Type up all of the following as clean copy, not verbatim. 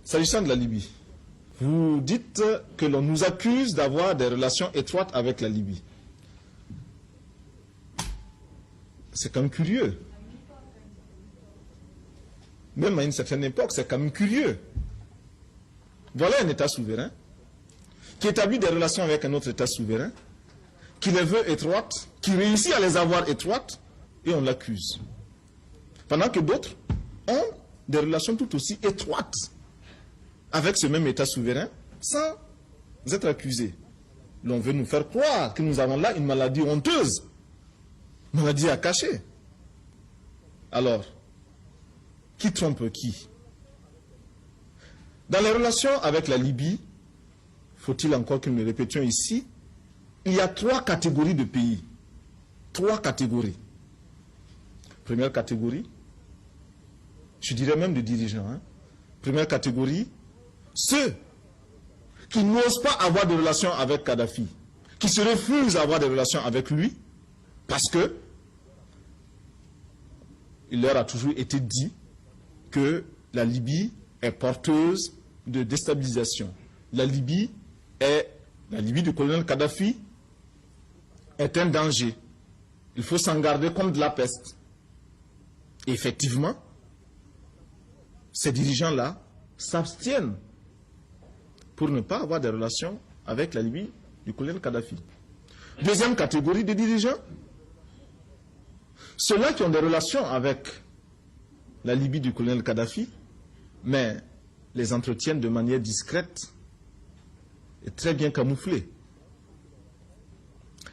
S'agissant de la Libye, vous dites que l'on nous accuse d'avoir des relations étroites avec la Libye. C'est quand même curieux. Même à une certaine époque, c'est quand même curieux. Voilà un État souverain qui établit des relations avec un autre État souverain, qui les veut étroites, qui réussit à les avoir étroites, et on l'accuse. Pendant que d'autres ont des relations tout aussi étroites avec ce même État souverain, sans être accusés. L'on veut nous faire croire que nous avons là une maladie honteuse, maladie à cacher. Alors, qui trompe qui? Dans les relations avec la Libye, faut-il encore que nous le répétions ici, il y a 3 catégories de pays. 3 catégories. Première catégorie, je dirais même de dirigeants. Première catégorie, ceux qui n'osent pas avoir de relations avec Kadhafi, qui se refusent à avoir des relations avec lui, parce que il leur a toujours été dit que la Libye est porteuse de déstabilisation. La Libye du colonel Kadhafi est un danger. Il faut s'en garder comme de la peste. Et effectivement, ces dirigeants-là s'abstiennent pour ne pas avoir des relations avec la Libye du colonel Kadhafi. Deuxième catégorie de dirigeants, ceux-là qui ont des relations avec la Libye du colonel Kadhafi, mais les entretiennent de manière discrète et très bien camouflée.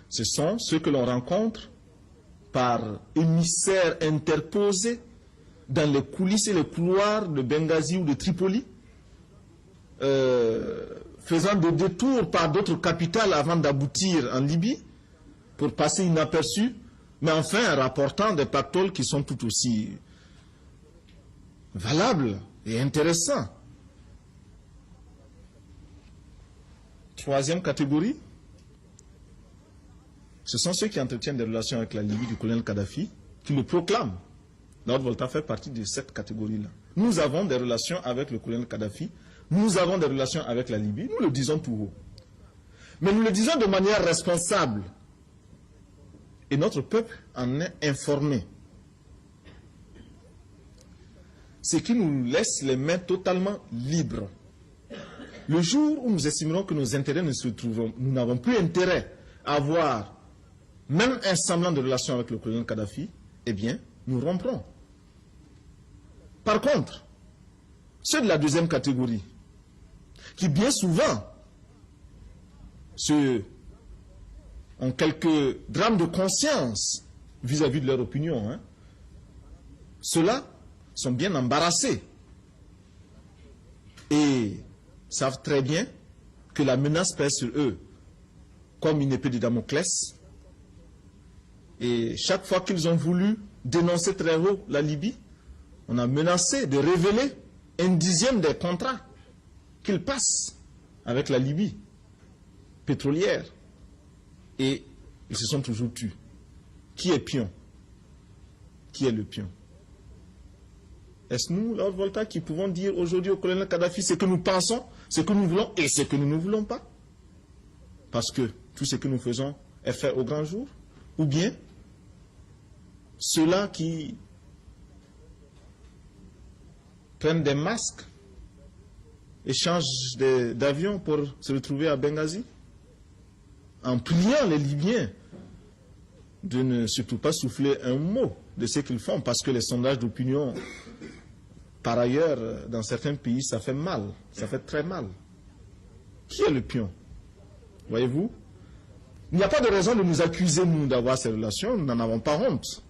Ce sont ceux que l'on rencontre par émissaires interposés dans les coulisses et les couloirs de Benghazi ou de Tripoli, faisant des détours par d'autres capitales avant d'aboutir en Libye, pour passer inaperçus, mais enfin rapportant des pactoles qui sont tout aussi valables et intéressants. Troisième catégorie, ce sont ceux qui entretiennent des relations avec la Libye du colonel Kadhafi, qui le proclament. La Haute-Volta fait partie de cette catégorie-là. Nous avons des relations avec le colonel Kadhafi, nous avons des relations avec la Libye, nous le disons tout haut. Mais nous le disons de manière responsable. Et notre peuple en est informé. Ce qui nous laisse les mains totalement libres. Le jour où nous estimerons que nos intérêts ne se trouveront, nous n'avons plus intérêt à avoir même un semblant de relation avec le colonel Kadhafi, eh bien, nous romprons. Par contre, ceux de la deuxième catégorie, qui bien souvent ont quelques drames de conscience vis-à-vis de leur opinion, ceux-là sont bien embarrassés et savent très bien que la menace pèse sur eux comme une épée de Damoclès. Et chaque fois qu'ils ont voulu dénoncer très haut la Libye, on a menacé de révéler 1/10 des contrats qu'ils passent avec la Libye pétrolière. Et ils se sont toujours tus. Qui est pion? Qui est le pion? Est-ce nous, la Haute-Volta, qui pouvons dire aujourd'hui au colonel Kadhafi ce que nous pensons, ce que nous voulons et ce que nous ne voulons pas? Parce que tout ce que nous faisons est fait au grand jour? Ou bien ceux-là qui prennent des masques et changent d'avion pour se retrouver à Benghazi, en priant les Libyens de ne surtout pas souffler un mot de ce qu'ils font, parce que les sondages d'opinion, par ailleurs, dans certains pays, ça fait mal, ça fait très mal. Qui est le pion? Voyez-vous? Il n'y a pas de raison de nous accuser, nous, d'avoir ces relations, nous n'en avons pas honte.